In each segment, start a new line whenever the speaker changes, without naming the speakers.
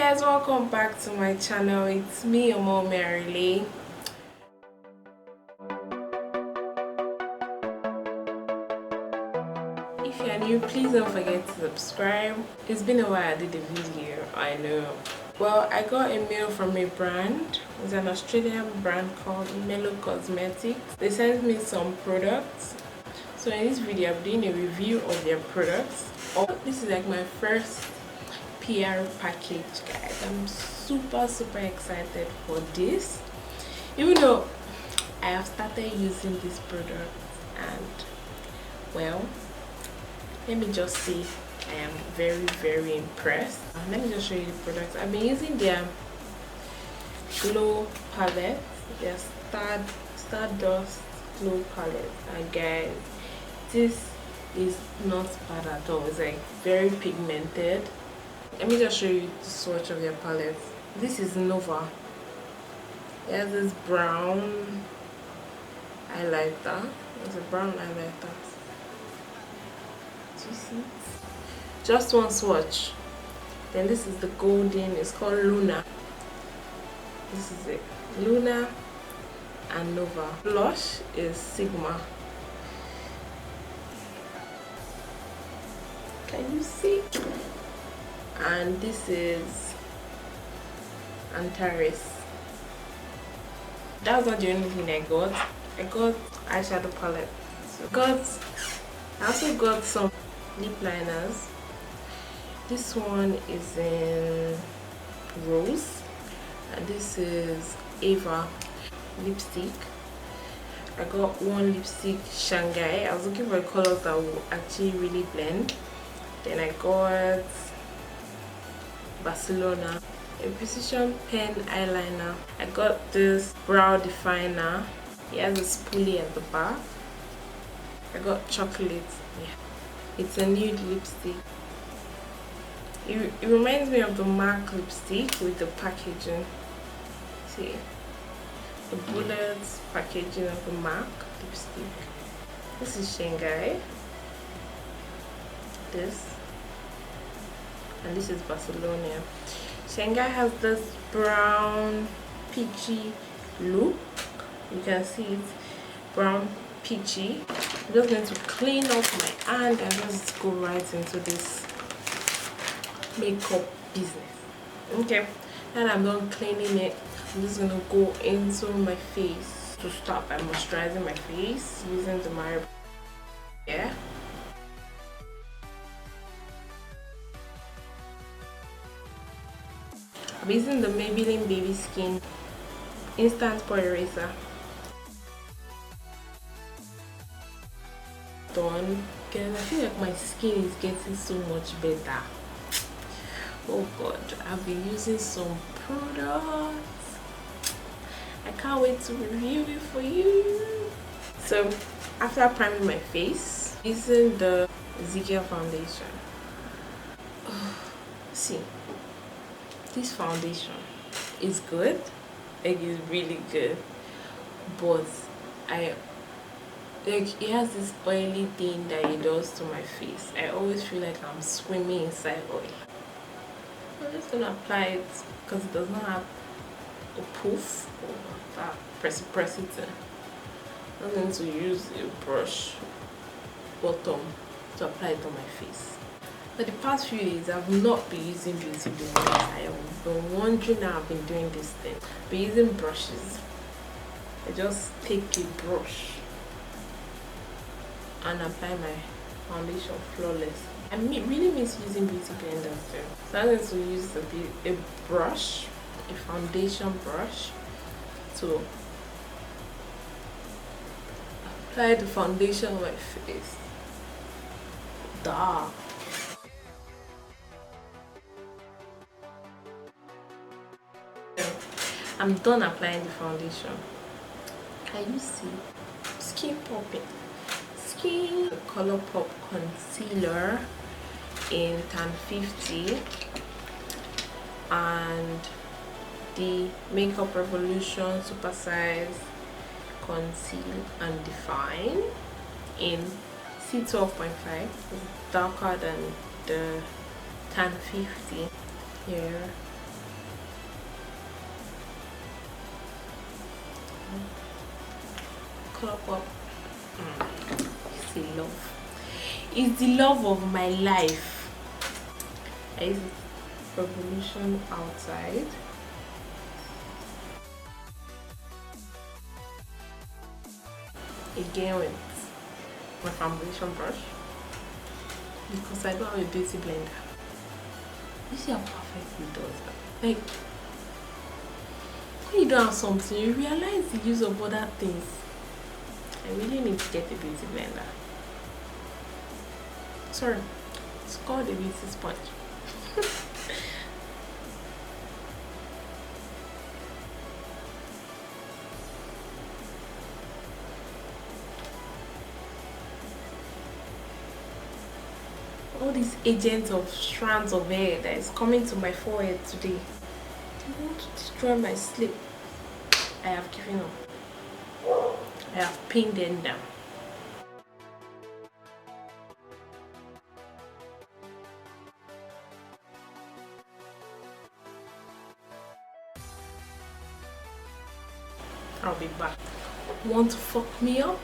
guys, welcome back to my channel. It's me, your mom, Merrily. If you're new, please don't forget to subscribe. It's been a while I did a video, I know. Well, I got a mail from a brand. It's an Australian brand called MELLOW Cosmetics. They sent me some products. So in this video, I'm doing a review of their products. This is like my first PR package, guys. I'm super excited for this, even though I have started using this product, and well, let me just say I am very impressed. Let me just show you the products. I've been using their glow palette, their stardust glow palette, and guys, this is not bad at all. It's like very pigmented. Let me just show you the swatch of their palette. This is Nova. It has this brown highlighter. It's a brown highlighter. Do you see it? Just one swatch. Then this is the golden. It's called Luna. This is it. Luna and Nova. Blush is Sigma. Can you see? And this is Antares. That's not the only thing I got. I got eyeshadow palette. I also got some lip liners. This one is in rose, and this is Ava lipstick. I got one lipstick Shanghai. I was looking for colors that will actually really blend. Then I got Barcelona, a precision pen eyeliner. I got this brow definer. It has a spoolie at the back. I got chocolate. Yeah, it's a nude lipstick. It reminds me of the MAC lipstick with the packaging. See, the bullets packaging of the MAC lipstick. This is Shanghai. And this is Barcelona. Shanghai has this brown peachy look. You can see it, brown peachy. I'm just going to clean up my hand and just go right into this makeup business. Okay, now I'm done cleaning it, I'm just gonna go into my face to start by moisturizing my face using the Mario. Yeah. I'm using the Maybelline Baby Skin Instant Pore Eraser. Done. Guys, I feel like my skin is getting so much better. Oh god, I've been using some products. I can't wait to review it for you. So, after priming my face, using the Ziggy foundation. See, this foundation is good. It is really good, but it has this oily thing that it does to my face. I always feel like I'm swimming inside oil. I'm just gonna apply it because it does not have a poof or that precipitate. I'm going to use a brush bottom to apply it on my face. For the past few days, I've not been using beauty blenders. I have been wondering how I've been doing this thing. I've been using brushes. I just take a brush and apply my foundation flawless. I really miss using beauty blenders too. So I'm going to use a brush, a foundation brush, to apply the foundation on my face. Duh. I'm done applying the foundation. Can you see? Skin popping. Skin Color Pop Concealer in Tan 50 and the Makeup Revolution Super Size Conceal and Define in C12.5. It's darker than the Tan 50 here. Color pop. It's the love. It's the love of my life. I use Revolution outside. Again with my foundation brush because I don't have a beauty blender. You see how perfect it does that? Like, when you don't have something, you realize the use of other things. I really need to get a beauty blender. Sorry, it's called a beauty sponge. All these agents of strands of hair that is coming to my forehead today, they want to destroy my sleep. I have given up. I have pinned them down. I'll be back. Want to fuck me up?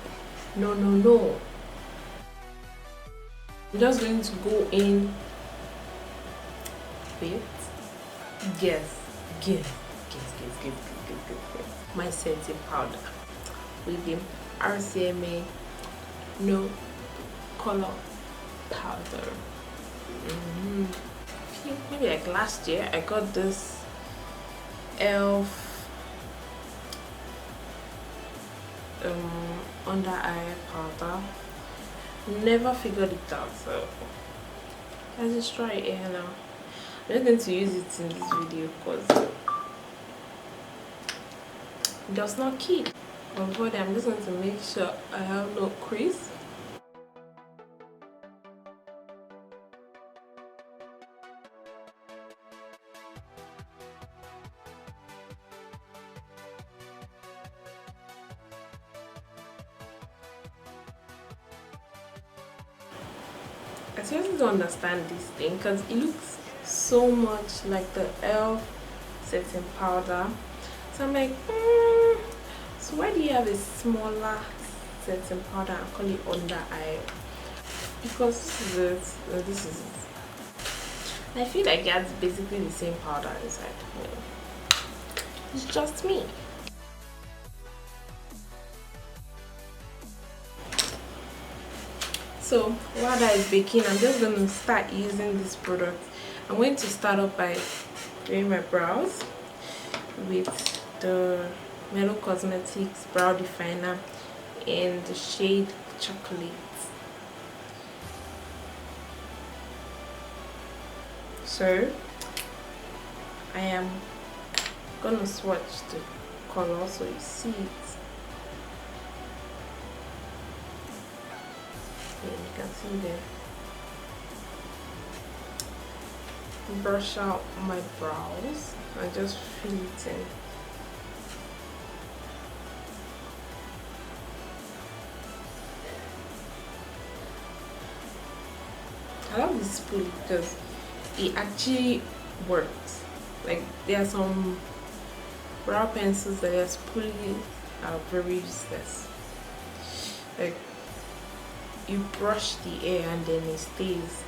No, no, no. I'm just going to go in with guess my setting powder with the RCMA no color powder. Maybe like last year I got this elf under eye powder. Never figured it out, so let's just try it here now. I'm not going to use it in this video because it does not keep. But before that, I'm just going to make sure I have no crease. I seriously don't understand this thing because it looks so much like the elf setting powder. So I'm like, so why do you have a smaller setting powder and call it under eye? Because this is it. I feel like that's basically the same powder inside. It's just me. So while that is baking, I'm just going to start using this product. I'm going to start off by doing my brows with the Mellow Cosmetics brow definer in the shade Chocolate. So I am gonna swatch the color so you see it. Yeah, you can see there. Brush out my brows and just fill it in. I love this spoolie because it actually works. Like, there are some brow pencils that are spoolie are very useless. Like, you brush the air and then it stays.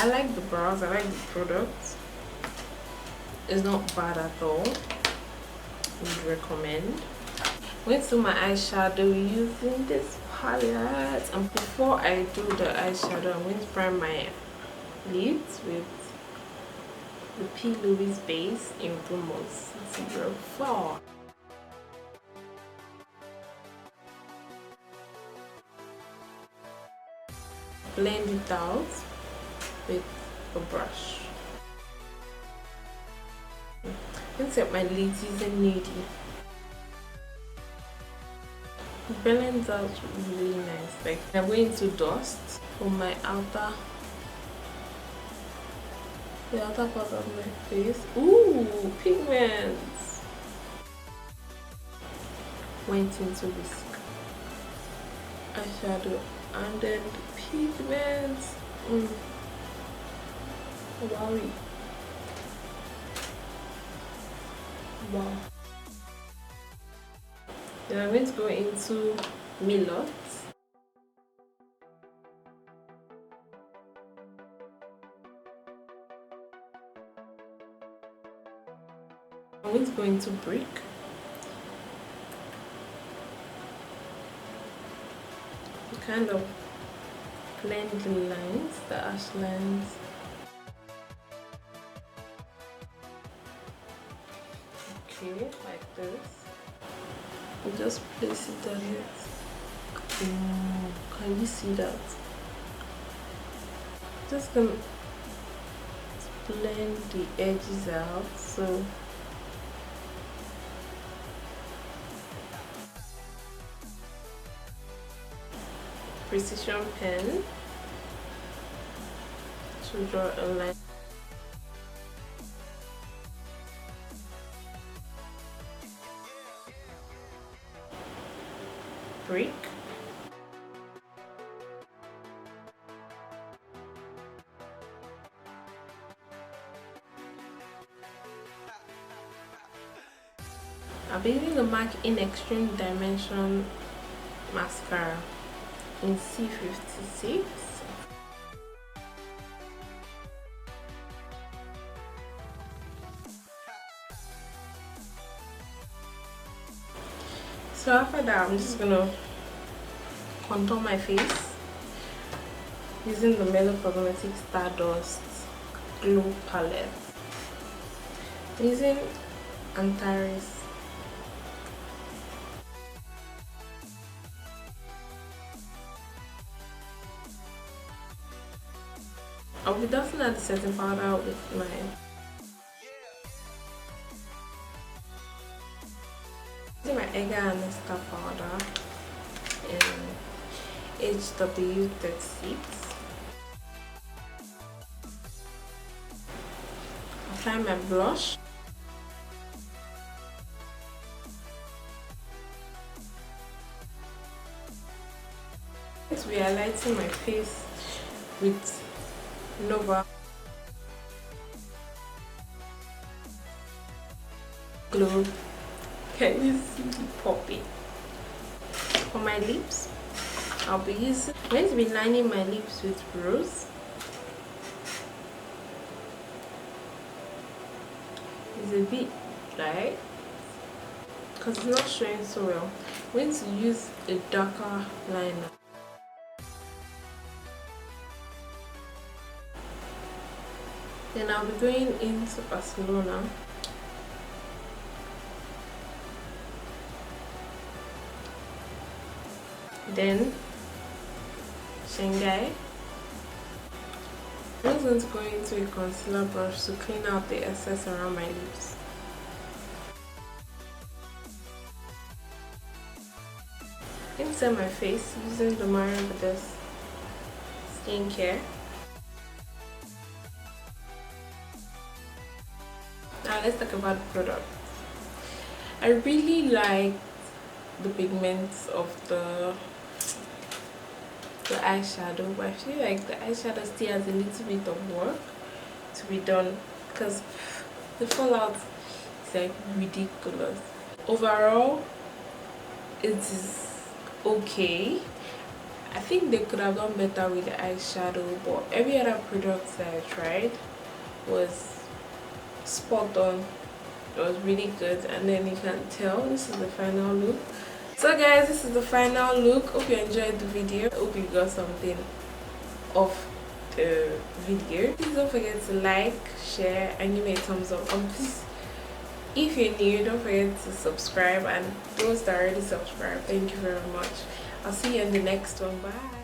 I like the brows, I like the product. It's not bad at all. Would recommend. I'm going to do my eyeshadow using this palette, and before I do the eyeshadow, I'm going to prime my lids with the P. Louis base in Lumos 04. Blend it out with a brush. I'm going to set my lids using Nudie. It blends out really nice. Like, I'm going to dust from my outer the outer part of my face. Ooh, pigments. Went into this eyeshadow and then the pigments. Wow. Wow. Then I'm going to go into MELLOW. I'm going to go into brick. Kind of blend the lines, the ash lines. Okay, like this. And just place it on it. Can you see that? Just gonna blend the edges out. So precision pen to draw a line. Brick. I'll be using the MAC in Extreme Dimension mascara in C56. So after that, I'm just gonna contour my face using the MELLOW COSMETICS Stardust Glow Palette. Using Antares. I'll be dusting out the setting powder with my Edgar and Esther powder in HW36. Apply my blush. We are highlighting my face with Nova Glow. Can you see the popping? For my lips, I'm going to be lining my lips with rose. It's a bit light because it's not showing so well. I'm going to use a darker liner. Then I'll be going into Barcelona. Then Shanghai. I'm just going to go into a concealer brush to clean out the excess around my lips. Inside my face using the Mario Badescu skincare. Now let's talk about the product. I really like the pigments of the eyeshadow, but I feel like the eyeshadow still has a little bit of work to be done because the fallout is like ridiculous. Overall, it is okay. I think they could have done better with the eyeshadow, but every other product that I tried was spot on. It was really good, and then you can tell this is the final look. So guys, this is the final look. Hope you enjoyed the video. Hope you got something off the video. Please don't forget to like, share, and give me a thumbs up. And please, if you're new, don't forget to subscribe, and those that are already subscribed, thank you very much. I'll see you in the next one. Bye.